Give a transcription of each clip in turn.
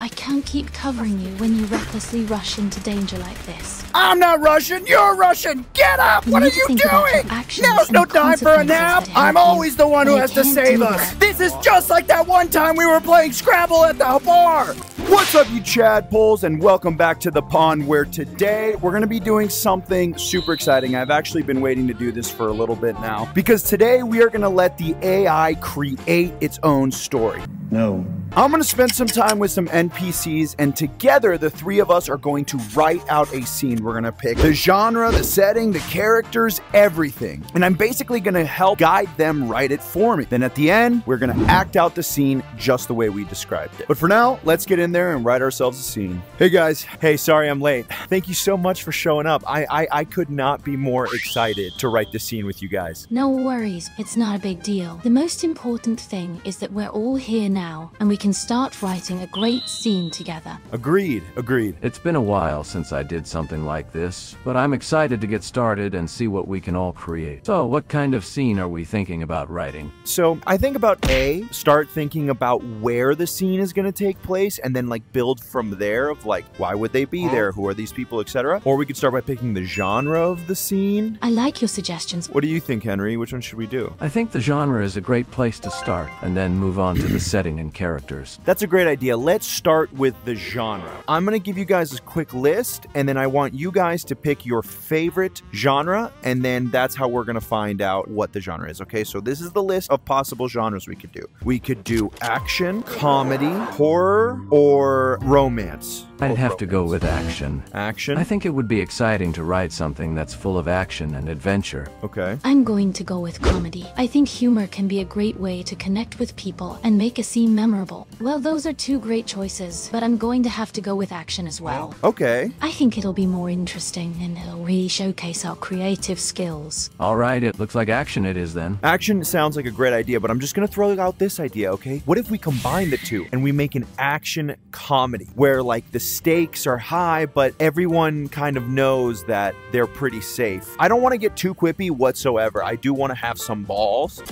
I can't keep covering you when you recklessly rush into danger like this. I'm not rushing, you're rushing! Get up! What are you doing? Now's no time for a nap! I'm always the one who has to save us! This is just like that one time we were playing Scrabble at the bar! What's up, you Chadpoles, and welcome back to the pond, where today we're going to be doing something super exciting. I've actually been waiting to do this for a little bit now, because today we are going to let the AI create its own story. No. I'm going to spend some time with some NPCs, and together the three of us are going to write out a scene. We're going to pick the genre, the setting, the characters, everything. And I'm basically going to help guide them write it for me. Then at the end, we're going to act out the scene just the way we described it. But for now, let's get in there and write ourselves a scene. Hey guys. Hey, sorry I'm late. Thank you so much for showing up. I could not be more excited to write this scene with you guys. No worries, it's not a big deal. The most important thing is that we're all here now, and we can start writing a great scene together. Agreed, agreed. It's been a while since I did something like this, but I'm excited to get started and see what we can all create. So, what kind of scene are we thinking about writing? So, I think about A, start thinking about where the scene is going to take place, and then like build from there of like, why would they be there? Who are these people, etc. Or we could start by picking the genre of the scene. I like your suggestions. What do you think, Henry? Which one should we do? I think the genre is a great place to start, and then move on to the setting and characters. That's a great idea. Let's start with the genre. I'm going to give you guys a quick list, and then I want you guys to pick your favorite genre, and then that's how we're going to find out what the genre is, okay? So this is the list of possible genres we could do. We could do action, comedy, horror, or romance. I'd have to go with action. Action? I think it would be exciting to write something that's full of action and adventure. Okay. I'm going to go with comedy. I think humor can be a great way to connect with people and make a scene memorable. Well, those are two great choices, but I'm going to have to go with action as well. Okay. I think it'll be more interesting, and it'll really showcase our creative skills. Alright, it looks like action it is then. Action sounds like a great idea, but I'm just gonna throw out this idea, okay? What if we combine the two and we make an action comedy where like the stakes are high, but everyone kind of knows that they're pretty safe? I don't want to get too quippy whatsoever. I do want to have some balls.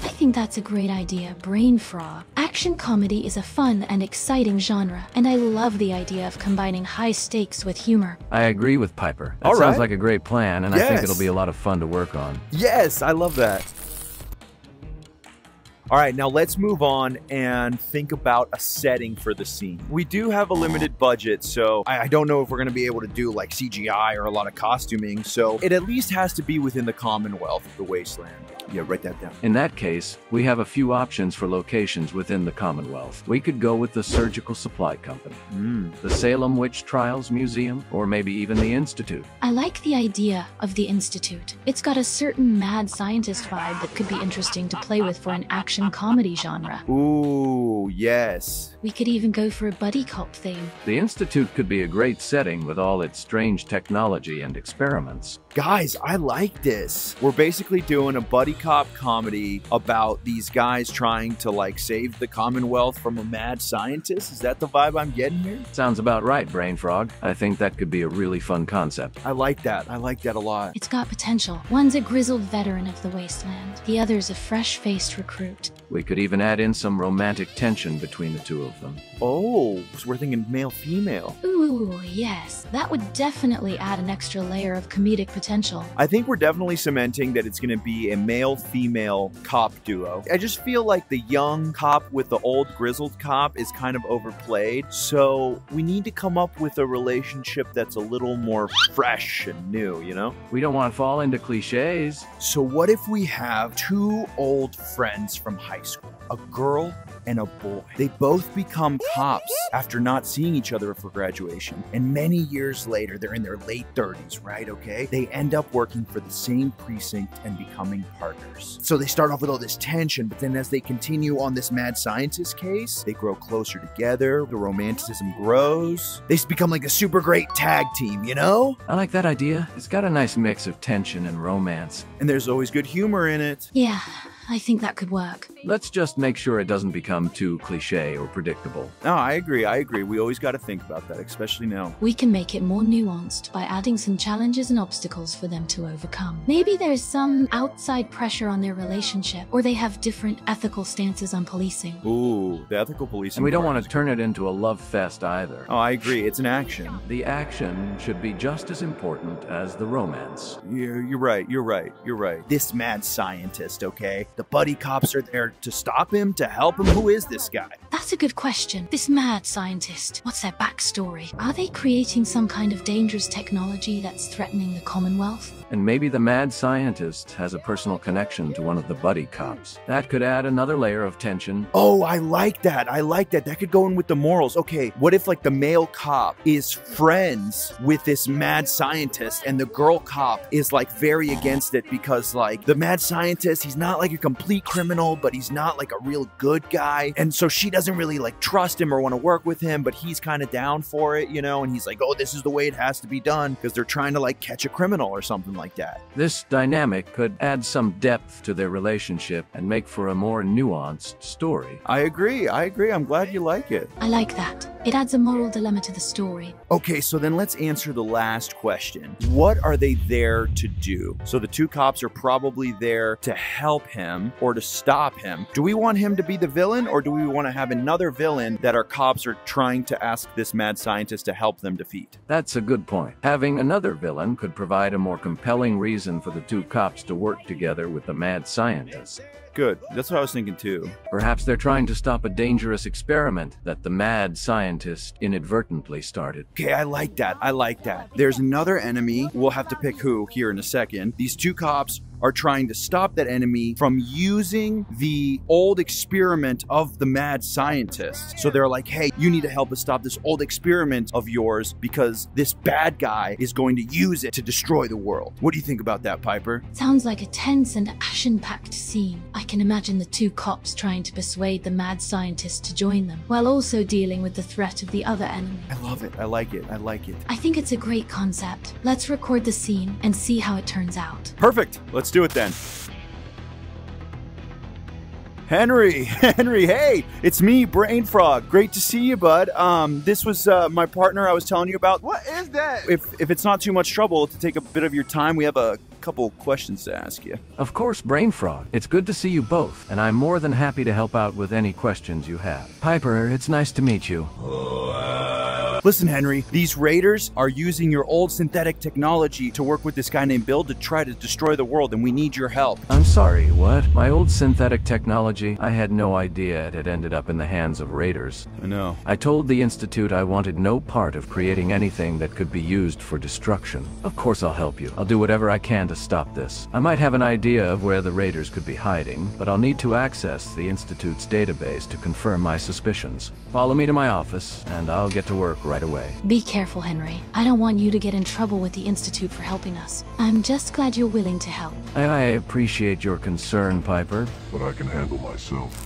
I think that's a great idea, Brainfrog. Action comedy is a fun and exciting genre, and I love the idea of combining high stakes with humor. I agree with Piper. That All right. sounds like a great plan, and I think it'll be a lot of fun to work on. Yes, I love that. All right, now let's move on and think about a setting for the scene. We do have a limited budget, so I don't know if we're going to be able to do like CGI or a lot of costuming, so it at least has to be within the Commonwealth of the Wasteland. Yeah, write that down. In that case, we have a few options for locations within the Commonwealth. We could go with the Surgical Supply Company, the Salem Witch Trials Museum, or maybe even the Institute. I like the idea of the Institute. It's got a certain mad scientist vibe that could be interesting to play with for an action comedy genre. Ooh, yes. We could even go for a buddy cop theme. The Institute could be a great setting with all its strange technology and experiments. Guys, I like this. We're basically doing a buddy cop comedy about these guys trying to like save the Commonwealth from a mad scientist. Is that the vibe I'm getting here? Sounds about right, Brainfrog. I think that could be a really fun concept. I like that. I like that a lot. It's got potential. One's a grizzled veteran of the wasteland. The other's a fresh-faced recruit. We could even add in some romantic tension between the two of them. Oh, so we're thinking male-female. Ooh, yes. That would definitely add an extra layer of comedic potential. I think we're definitely cementing that it's going to be a male-female cop duo. I just feel like the young cop with the old grizzled cop is kind of overplayed. So we need to come up with a relationship that's a little more fresh and new, you know? We don't want to fall into cliches. So what if we have two old friends from high school, a girl and a boy? They both become cops after not seeing each other for graduation. And many years later, they're in their late 30s, right? Okay? They end up working for the same precinct and becoming partners. So they start off with all this tension, but then as they continue on this mad scientist case, they grow closer together, the romanticism grows. They become like a super great tag team, you know? I like that idea. It's got a nice mix of tension and romance. And there's always good humor in it. Yeah, I think that could work. Let's just make sure it doesn't become too cliche or predictable. No, I agree. We always got to think about that, especially now. We can make it more nuanced by adding some challenges and obstacles for them to overcome. Maybe there's some outside pressure on their relationship, or they have different ethical stances on policing. Ooh, the ethical policing. And we don't want to turn it into a love fest either. Oh, I agree. It's an action. The action should be just as important as the romance. You're right. This mad scientist, okay? The buddy cops are there to stop him, to help him. Who is this guy? That's a good question. This mad scientist, what's their backstory? Are they creating some kind of dangerous technology that's threatening the Commonwealth? And maybe the mad scientist has a personal connection to one of the buddy cops. That could add another layer of tension. Oh, I like that. That could go in with the morals. Okay, what if like the male cop is friends with this mad scientist and the girl cop is like very against it because like the mad scientist, he's not like a complete criminal, but he's not like a real good guy. And so she doesn't really like trust him or want to work with him, but he's kind of down for it, you know? And he's like, oh, this is the way it has to be done because they're trying to like catch a criminal or something like that. This dynamic could add some depth to their relationship and make for a more nuanced story. I agree. I'm glad you like it. I like that. It adds a moral dilemma to the story. Okay, so then let's answer the last question. What are they there to do? So the two cops are probably there to help him or to stop him. Do we want him to be the villain, or do we want to have another villain that our cops are trying to ask this mad scientist to help them defeat? That's a good point. Having another villain could provide a more compelling reason for the two cops to work together with the mad scientist. Good. That's what I was thinking too. Perhaps they're trying to stop a dangerous experiment that the mad scientist inadvertently started. Okay, I like that. There's another enemy. We'll have to pick who here in a second. These two cops are trying to stop that enemy from using the old experiment of the mad scientist. So they're like, hey, you need to help us stop this old experiment of yours because this bad guy is going to use it to destroy the world. What do you think about that, Piper? Sounds like a tense and action-packed scene. I can imagine the two cops trying to persuade the mad scientist to join them, while also dealing with the threat of the other enemy. I love it. I like it. I think it's a great concept. Let's record the scene and see how it turns out. Perfect. Let's do it then. Henry, hey, it's me, Brainfrog. Great to see you, bud. This was my partner I was telling you about. What is that? If it's not too much trouble to take a bit of your time, we have a couple questions to ask you. Of course, Brainfrog. It's good to see you both, and I'm more than happy to help out with any questions you have. Piper, it's nice to meet you. Listen, Henry, these raiders are using your old synthetic technology to work with this guy named Bill to try to destroy the world, and we need your help. I'm sorry, what? My old synthetic technology? I had no idea it had ended up in the hands of raiders. I know. I told the Institute I wanted no part of creating anything that could be used for destruction. Of course I'll help you. I'll do whatever I can to stop this. I might have an idea of where the raiders could be hiding, but I'll need to access the Institute's database to confirm my suspicions. Follow me to my office, and I'll get to work right away. Be careful, Henry. I don't want you to get in trouble with the Institute for helping us. I'm just glad you're willing to help. I appreciate your concern, Piper. But I can handle myself.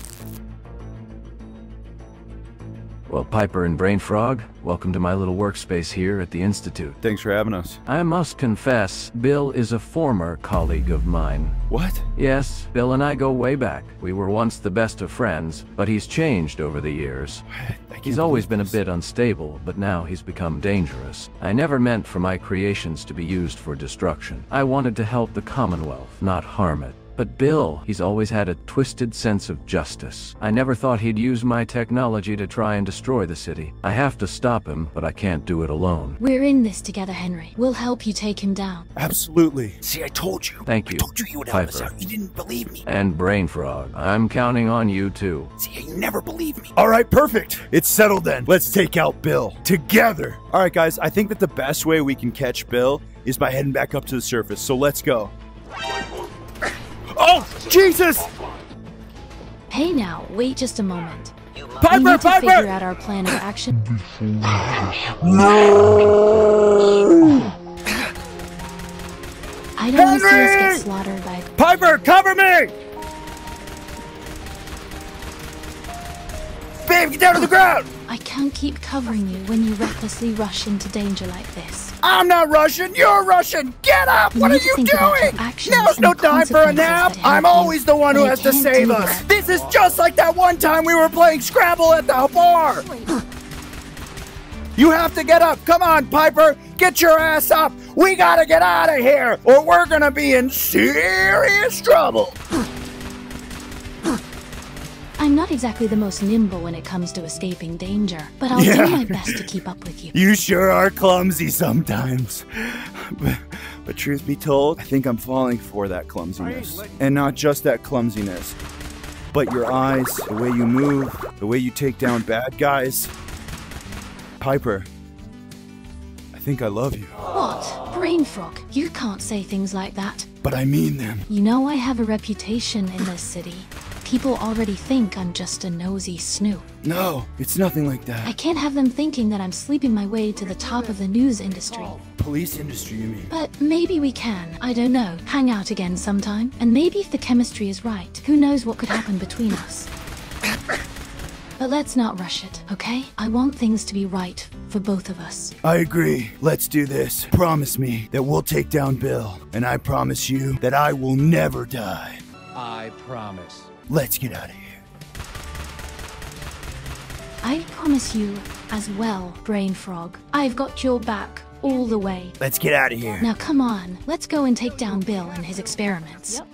Well, Piper and Brainfrog, welcome to my little workspace here at the Institute. Thanks for having us. I must confess, Bill is a former colleague of mine. What? Yes, Bill and I go way back. We were once the best of friends, but he's changed over the years. He's always been a bit unstable, but now he's become dangerous. I never meant for my creations to be used for destruction. I wanted to help the Commonwealth, not harm it. But Bill, he's always had a twisted sense of justice. I never thought he'd use my technology to try and destroy the city. I have to stop him, but I can't do it alone. We're in this together, Henry. We'll help you take him down. Absolutely. See, I told you. Thank you. I told you would help us Piper. out. You didn't believe me. And Brainfrog, I'm counting on you too. See, you never believe me. All right, perfect. It's settled then. Let's take out Bill together. All right, guys, I think that the best way we can catch Bill is by heading back up to the surface. So let's go. Oh, Jesus! Hey now, wait just a moment. We Piper, need to Piper! figure out our plan of action. No! I don't want to see us Henry! get slaughtered by... Piper, cover me! Babe, get down to the ground! I can't keep covering you when you recklessly rush into danger like this. I'm not Russian, you're Russian! Get up! What are need to you think about doing? your actions Now's and no the time for a consequences nap! that help I'm you, always the one who but I has to can't save do us! that. This is just like that one time we were playing Scrabble at the bar! You have to get up! Come on, Piper! Get your ass up! We gotta get out of here, or we're gonna be in serious trouble! I'm not exactly the most nimble when it comes to escaping danger, but I'll Yeah. do my best to keep up with you. You sure are clumsy sometimes. But truth be told, I think I'm falling for that clumsiness. And not just that clumsiness, but your eyes, the way you move, the way you take down bad guys. Piper, I think I love you. What? Brainfrog, you can't say things like that. But I mean them. You know I have a reputation in this city. People already think I'm just a nosy snoop. No, it's nothing like I that. can't have them thinking that I'm sleeping my way to the top of the news industry. Police industry, you mean? But maybe we can, I don't know, hang out again sometime. And maybe if the chemistry is right, who knows what could happen between us. But let's not rush it, okay? I want things to be right for both of us. I agree. Let's do this. Promise me that we'll take down Bill. And I promise you that I will never die. I promise. Let's get out of here. I promise you as well, Brainfrog. I've got your back all the way. Let's get out of here. Now come on, let's go and take down Bill and his experiments. Yep.